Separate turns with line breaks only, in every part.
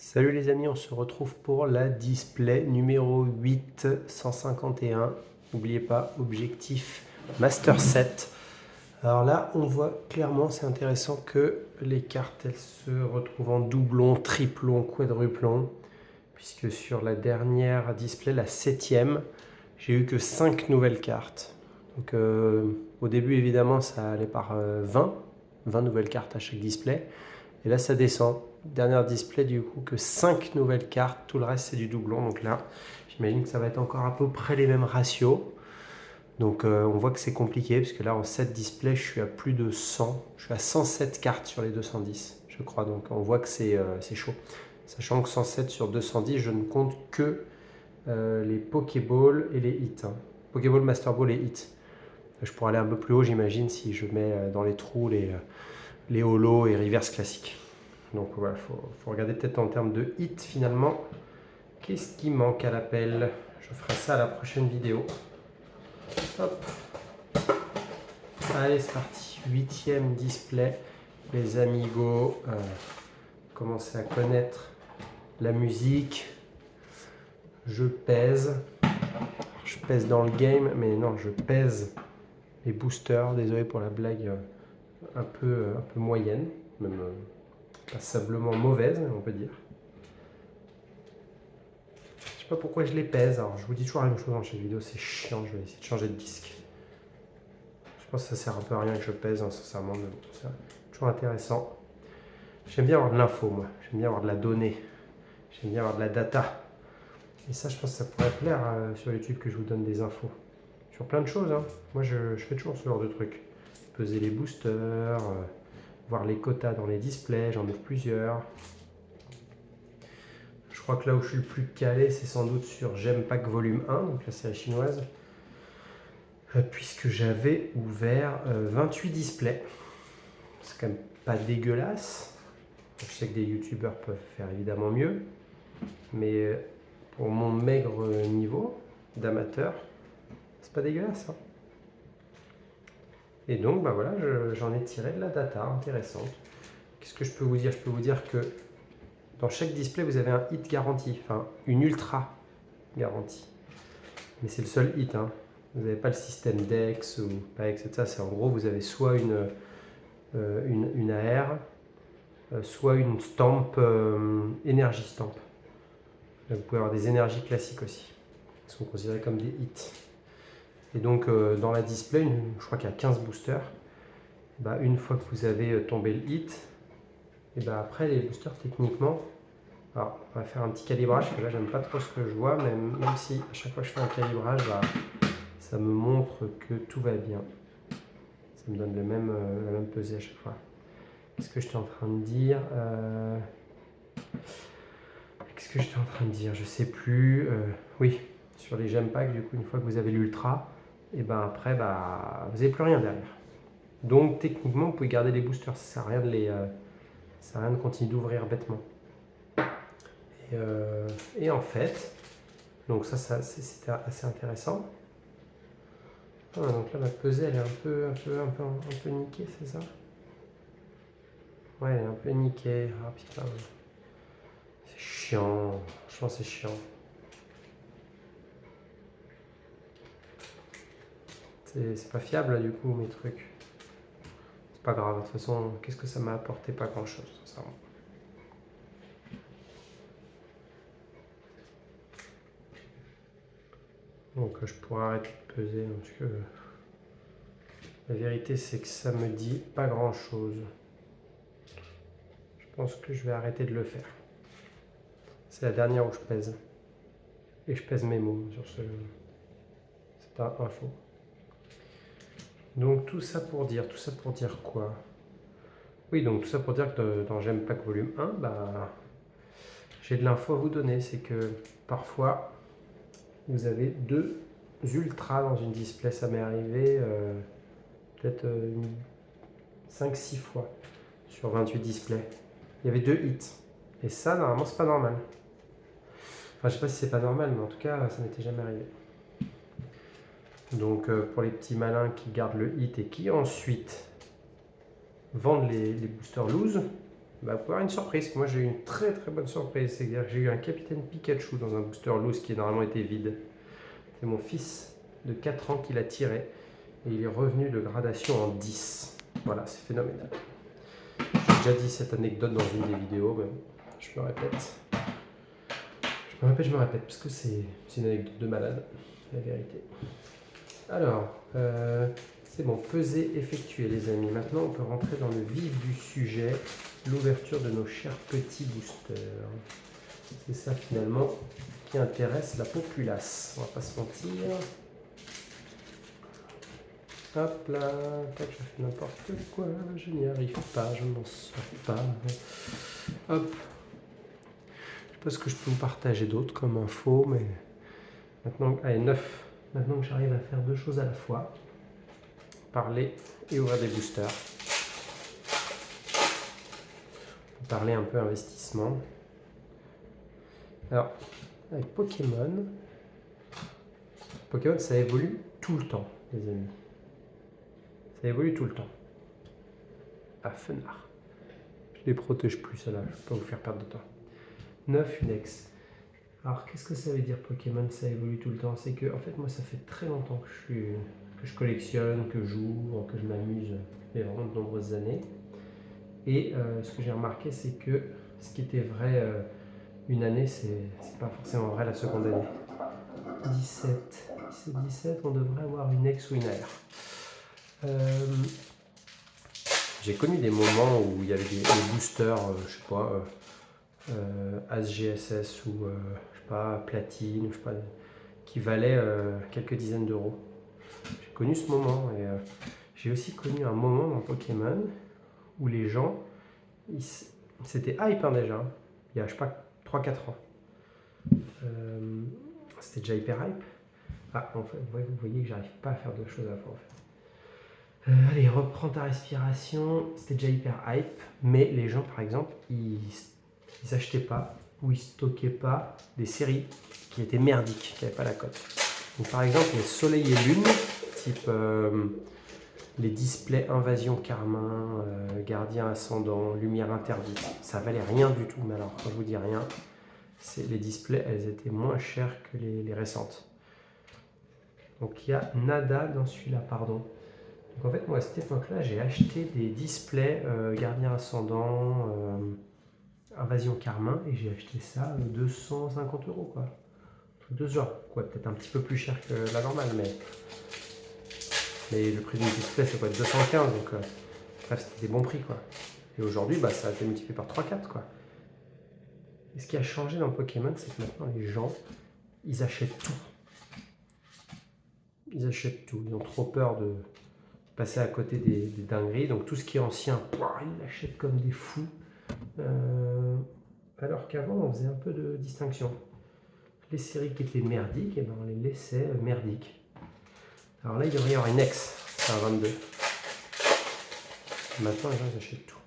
Salut les amis, on se retrouve pour la display numéro 8 151. N'oubliez pas, objectif Master 7. Alors là, on voit clairement, c'est intéressant que les cartes, elles se retrouvent en doublon, triplon, quadruplon. Puisque sur la dernière display, la 7e, j'ai eu que 5 nouvelles cartes. Donc au début, évidemment, ça allait par 20 nouvelles cartes à chaque display. Et là, ça descend. Dernière display, du coup, que 5 nouvelles cartes. Tout le reste, c'est du doublon. Donc là, j'imagine que ça va être encore à peu près les mêmes ratios. Donc on voit que c'est compliqué, parce que là, en 7 displays, je suis à plus de 100. Je suis à 107 cartes sur les 210, je crois. Donc on voit que c'est chaud. Sachant que 107 sur 210, je ne compte que les Pokéballs et les hits. Pokéball, Master Ball et hits. Je pourrais aller un peu plus haut, j'imagine, si je mets dans les trous les holos et reverse classiques. Donc voilà, faut regarder peut-être en termes de hit finalement. Qu'est-ce qui manque à l'appel? Je ferai ça à la prochaine vidéo. Hop. Allez, c'est parti. 8e display. Les amigos commencez à connaître la musique. Je pèse. Je pèse dans le game, mais non, je pèse les boosters. Désolé pour la blague un peu moyenne, même passablement mauvaise, on peut dire. Je sais pas pourquoi je les pèse. Alors, je vous dis toujours la même chose dans chaque vidéo, c'est chiant. Je vais essayer de changer de disque. Je pense que ça sert un peu à rien que je pèse, sincèrement, mais bon, c'est toujours intéressant. J'aime bien avoir de l'info, moi. J'aime bien avoir de la donnée. J'aime bien avoir de la data. Et ça, je pense que ça pourrait plaire sur YouTube que je vous donne des infos. Sur plein de choses, hein. Moi, je fais toujours ce genre de trucs. Peser les boosters, voir les quotas dans les displays, j'en ai plusieurs. Je crois que là où je suis le plus calé, c'est sans doute sur Gem Pack Volume 1, donc la série chinoise. Puisque j'avais ouvert 28 displays. C'est quand même pas dégueulasse. Je sais que des youtubeurs peuvent faire évidemment mieux. Mais pour mon maigre niveau d'amateur, c'est pas dégueulasse. Hein. Et donc, bah voilà, j'en ai tiré de la data intéressante. Qu'est-ce que je peux vous dire? Je peux vous dire que dans chaque display, vous avez un hit garanti, enfin une ultra garantie. Mais c'est le seul hit. Hein. Vous n'avez pas le système Dex ou PAEX, etc. C'est en gros, vous avez soit une AR, soit une stamp, énergie stamp. Là, vous pouvez avoir des énergies classiques aussi, qui sont considérées comme des hits. Et donc, dans la display, je crois qu'il y a 15 boosters. Bah, une fois que vous avez tombé le hit, et bah, après, les boosters, techniquement, alors, on va faire un petit calibrage, parce que là, j'aime pas trop ce que je vois, même si à chaque fois que je fais un calibrage, bah, ça me montre que tout va bien. Ça me donne la même pesée à chaque fois. Qu'est-ce que j'étais en train de dire Qu'est-ce que j'étais en train de dire? Je sais plus. Oui, sur les gem packs, du coup, une fois que vous avez l'ultra, et ben après, bah, vous n'avez plus rien derrière. Donc techniquement, vous pouvez garder les boosters. Ça sert à rien ça sert à rien de continuer d'ouvrir bêtement. Et en fait, donc ça c'était assez intéressant. Ah, donc là, ma pesée, elle est un peu niquée, c'est ça? Ouais, elle est un peu niquée. Ah putain. C'est chiant. Franchement, c'est chiant. C'est pas fiable, là, du coup, mes trucs. C'est pas grave. De toute façon, qu'est-ce que ça m'a apporté? Pas grand-chose, sincèrement. Donc, je pourrais arrêter de peser, parce que la vérité, c'est que ça me dit pas grand-chose. Je pense que je vais arrêter de le faire. C'est la dernière où je pèse. Et je pèse mes mots sur cette info. Donc tout ça pour dire quoi? Oui, donc tout ça pour dire que dans J'aime Pack Volume 1, bah, j'ai de l'info à vous donner. C'est que parfois, vous avez 2 ultras dans une display. Ça m'est arrivé peut-être 5-6 fois sur 28 displays. Il y avait 2 hits. Et ça, normalement, c'est pas normal. Enfin, je sais pas si c'est pas normal, mais en tout cas, ça m'était jamais arrivé. Donc, pour les petits malins qui gardent le hit et qui ensuite vendent les boosters loose, bah, vous pouvez avoir une surprise. Moi, j'ai eu une très très bonne surprise. C'est-à-dire que j'ai eu un Capitaine Pikachu dans un booster loose qui normalement était vide. C'est mon fils de 4 ans qui l'a tiré. Et il est revenu de gradation en 10. Voilà, c'est phénoménal. J'ai déjà dit cette anecdote dans une des vidéos, mais je me répète. Je me répète, parce que c'est une anecdote de malade, la vérité. Alors, c'est bon, pesée effectuée les amis. Maintenant, on peut rentrer dans le vif du sujet, l'ouverture de nos chers petits boosters. C'est ça finalement qui intéresse la populace, on va pas se mentir. Hop là, tac, je fais n'importe quoi, je n'y arrive pas, je ne m'en sors pas. Hop. Je sais pas ce que je peux vous partager d'autre comme info, mais maintenant, allez, 9. Maintenant que j'arrive à faire deux choses à la fois, parler et ouvrir des boosters. Parler un peu investissement. Alors, avec Pokémon, ça évolue tout le temps, les amis. Ça évolue tout le temps. Ah, Fenard. Je les protège plus, celle-là. Je ne vais pas vous faire perdre de temps. 9 Unex. Alors, qu'est-ce que ça veut dire Pokémon, ça évolue tout le temps? C'est que, en fait, moi, ça fait très longtemps que je collectionne, que je joue, que je m'amuse, mais vraiment de nombreuses années. Et ce que j'ai remarqué, c'est que ce qui était vrai une année, c'est pas forcément vrai la seconde année. 17, on devrait avoir une X ou une AR. J'ai connu des moments où il y avait des boosters, je sais pas, ASGSS ou je sais pas, Platine, je sais pas, qui valaient quelques dizaines d'euros. J'ai connu ce moment et j'ai aussi connu un moment dans Pokémon où les gens, c'était hype hein, déjà, il y a je sais pas 3-4 ans. C'était déjà hyper hype. Ah, en fait, vous voyez que j'arrive pas à faire deux choses à la fois en fait. Allez, reprends ta respiration. C'était déjà hyper hype, mais les gens, par exemple, ils achetaient pas ou ils stockaient pas des séries qui étaient merdiques, qui n'avaient pas la cote. Donc, par exemple, les Soleil et Lune, type les displays Invasion Carmin, Gardien Ascendant, Lumière Interdite, ça valait rien du tout. Mais alors, quand je vous dis rien, les displays, elles étaient moins chères que les récentes. Donc il y a nada dans celui-là, pardon. Donc en fait, moi à cette époque-là, j'ai acheté des displays Gardien Ascendant, Invasion Carmin, et j'ai acheté ça 250 euros, quoi. De ce genre, quoi, peut-être un petit peu plus cher que la normale, mais le prix du display, c'est quoi, 215, donc bref, c'était des bons prix, quoi. Et aujourd'hui, bah, ça a été multiplié par 3-4, quoi. Et ce qui a changé dans Pokémon, c'est que maintenant, les gens, ils achètent tout. Ils achètent tout. Ils ont trop peur de passer à côté des dingueries. Donc tout ce qui est ancien, ils l'achètent comme des fous. Alors qu'avant, on faisait un peu de distinction. Les séries qui étaient merdiques, et ben on les laissait merdiques. Alors là, il devrait y avoir une X, c'est un 22. Maintenant, les gens ils achètent tout.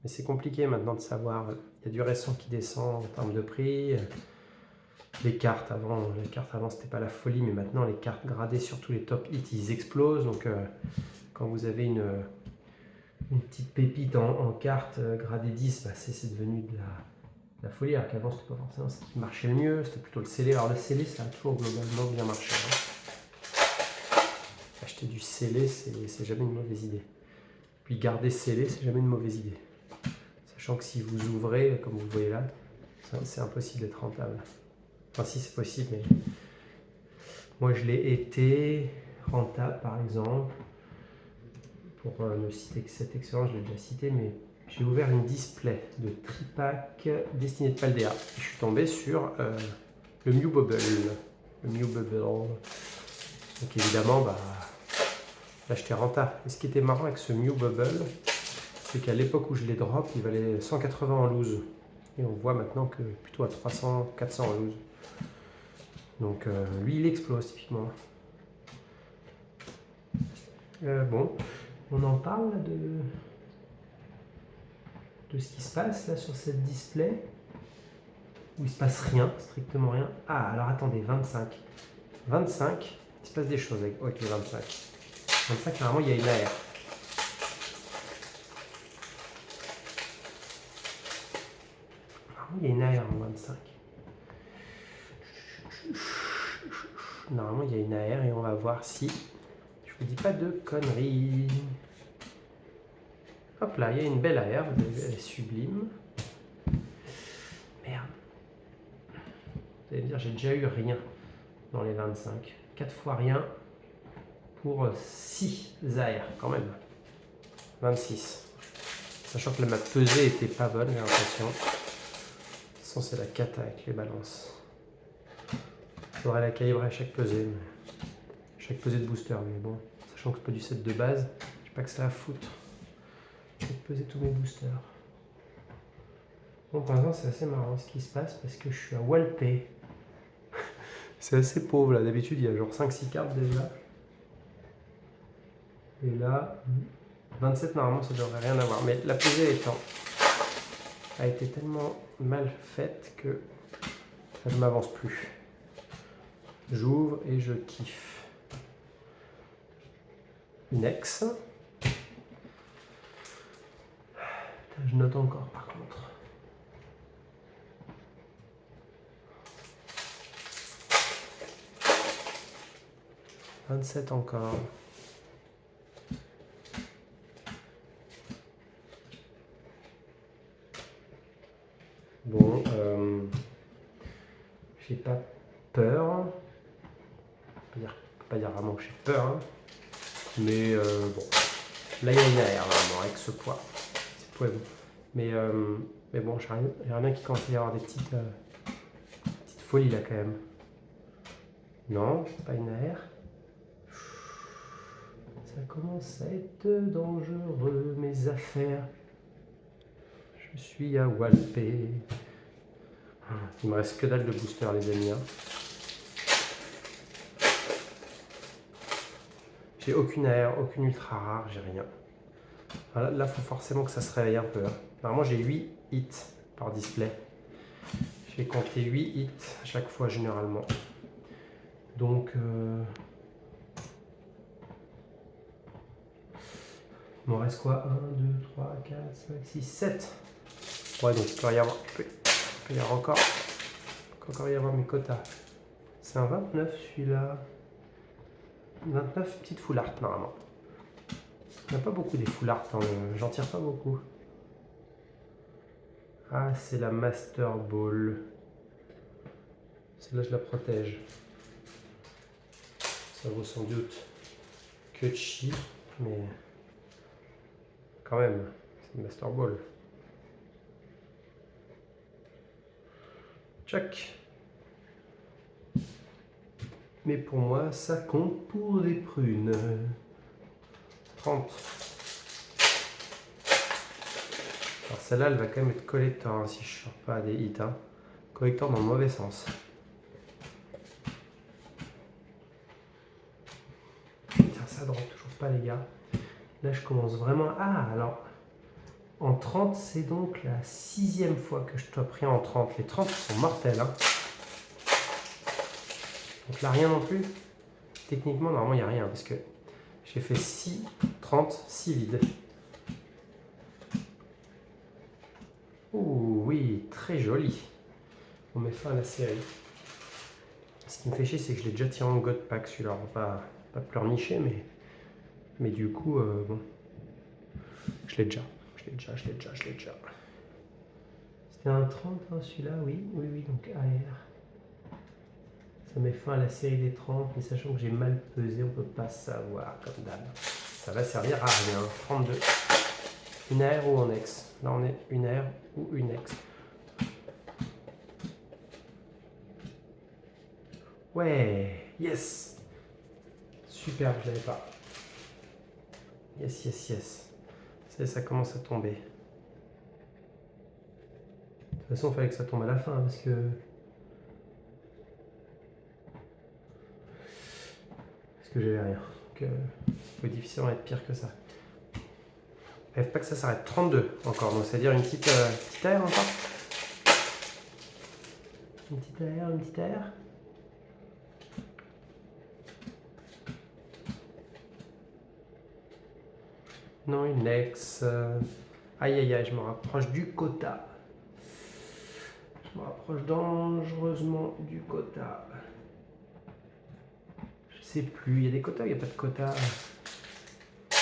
Mais c'est compliqué maintenant de savoir. Il y a du récent qui descend en termes de prix. Les cartes avant c'était pas la folie, mais maintenant les cartes gradées, surtout les top hits, ils explosent. Donc quand vous avez une petite pépite en carte gradée 10, bah, c'est devenu de la folie. Alors qu'avant c'était pas forcément ce qui marchait le mieux, c'était plutôt le scellé. Alors le scellé, ça a toujours globalement bien marché. Hein. Acheter du scellé, c'est jamais une mauvaise idée. Puis garder scellé, c'est jamais une mauvaise idée. Sachant que si vous ouvrez, comme vous le voyez là, c'est impossible d'être rentable. Enfin si c'est possible, mais moi je l'ai été rentable par exemple, pour ne citer que cette expérience, je l'ai déjà cité, mais j'ai ouvert une display de tripack destinée de Paldea. Et je suis tombé sur le Mew Bubble. Donc évidemment, bah, là j'étais rentable. Et ce qui était marrant avec ce Mew Bubble, c'est qu'à l'époque où je l'ai drop, il valait 180 en loose. Et on voit maintenant que plutôt à 300, 400 en loose. Donc lui il explose typiquement. Bon, on en parle là, de ce qui se passe là sur cette display où il se passe rien, strictement rien. Ah alors attendez, 25, il se passe des choses avec les 25. 25 normalement il y a une AR. Normalement, il y a une AR en 25. Normalement, il y a une AR et on va voir si je vous dis pas de conneries. Hop là, il y a une belle AR, vous avez vu, elle est sublime. Merde. Vous allez me dire, j'ai déjà eu rien dans les 25. 4 fois rien pour 6 AR quand même. 26. Sachant que ma pesée était pas bonne, j'ai l'impression. De toute façon, c'est la cata avec les balances. Il faudrait la calibrer à chaque pesée. Chaque pesée de booster, mais bon, sachant que c'est pas du set de base, j'ai pas que ça à foutre. Je vais peser tous mes boosters. Bon, pour l'instant, c'est assez marrant ce qui se passe parce que je suis à Walpé. C'est assez pauvre là, d'habitude il y a genre 5-6 cartes déjà. Et là, 27 normalement ça devrait rien avoir. Mais la pesée étant a été tellement mal faite que ça ne m'avance plus. J'ouvre et je kiffe. Inex. Je note encore par contre. « 27 encore. Bon, j'ai pas peur. Je peux pas dire vraiment que j'ai peur. Hein. Mais bon. Là, il y a une AR vraiment avec ce poids. C'est pour vous. Mais bon, j'ai rien qui commence à y avoir des petites folies là quand même. Non, pas une AR. Ça commence à être dangereux, mes affaires. Je suis à Walpé. Il me reste que dalle de booster, les amis. Hein. J'ai aucune AR, aucune ultra rare, j'ai rien. Voilà, là, il faut forcément que ça se réveille un peu. Hein. Normalement, j'ai 8 hits par display. J'ai compté 8 hits à chaque fois, généralement. Donc, il m'en reste quoi? 1, 2, 3, 4, 5, 6, 7. Ouais, donc il peut y avoir, encore y avoir mes quotas. C'est un 29 celui-là. 29 petites full art normalement. Il n'y a pas beaucoup des full art, hein. J'en tire pas beaucoup. Ah, c'est la Master Ball. Celle-là, je la protège. Ça vaut sans doute que chi, mais quand même, c'est une Master Ball. Tchac. Mais pour moi, ça compte pour des prunes. 30. Alors celle-là, elle va quand même être collector hein, si je ne sors pas des hits. Hein. Collector dans le mauvais sens. Putain, ça drop toujours pas les gars. Là, je commence vraiment... Ah, alors... En 30, c'est donc la 6e fois que je t'ai pris en 30. Les 30 sont mortels. Hein. Donc là, rien non plus. Techniquement, normalement, il n'y a rien parce que j'ai fait 6, 30, 6 vides. Ouh, oui, très joli. On met fin à la série. Ce qui me fait chier, c'est que je l'ai déjà tiré en God Pack celui-là. Pas pleurnicher, mais du coup, bon. Je l'ai déjà. C'était un 30, hein, celui-là, oui, donc AR. Ça met fin à la série des 30, mais sachant que j'ai mal pesé, on peut pas savoir, comme d'hab. Ça va servir à rien. 32. Une AR ou un ex. Là, on est une AR ou une ex. Ouais, yes. Super, je l'avais pas. Yes. Ça commence à tomber. De toute façon, il fallait que ça tombe à la fin, hein, parce que j'avais rien. Donc, il faut difficilement être pire que ça. Rêve pas que ça s'arrête. 32 encore, donc c'est-à-dire une petite AR encore. Une petite AR. Non, une ex. Aïe, je me rapproche du quota. s'approche dangereusement du quota. Je sais plus, il y a des quotas, il n'y a pas de quota.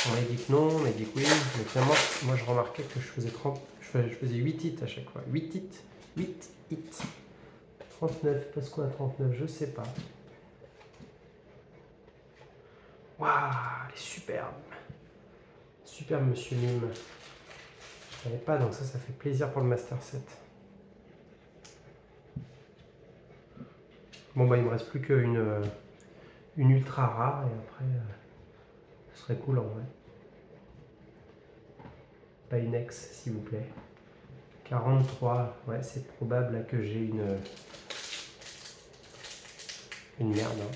On m'a dit que non, on m'a dit que oui, mais finalement, moi je remarquais que je faisais 8 hits à chaque fois. 8 hits, 8 hits. 39, parce qu'on a 39, je sais pas. Waouh, elle est superbe. Superbe, monsieur Mime. Je savais pas, donc ça fait plaisir pour le Master 7. Bon, bah, il me reste plus qu'une ultra rare, et après, ce serait cool en vrai. Pas une ex, s'il vous plaît. 43, ouais, c'est probable là, que j'ai une merde. Hein.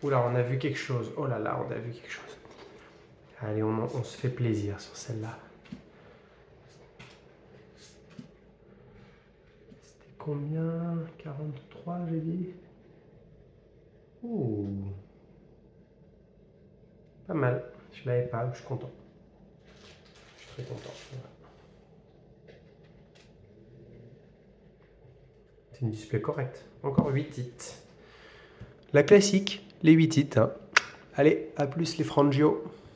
Oula, on a vu quelque chose. Oh là là, on a vu quelque chose. Allez, on se fait plaisir sur celle-là. C'était combien? 43, j'ai dit. Ouh. Pas mal. Je l'avais pas, je suis content. Je suis très content. Voilà. C'est une display correcte. Encore 8 hits. La classique, les 8 hits. Hein. Allez, à plus les Frangio.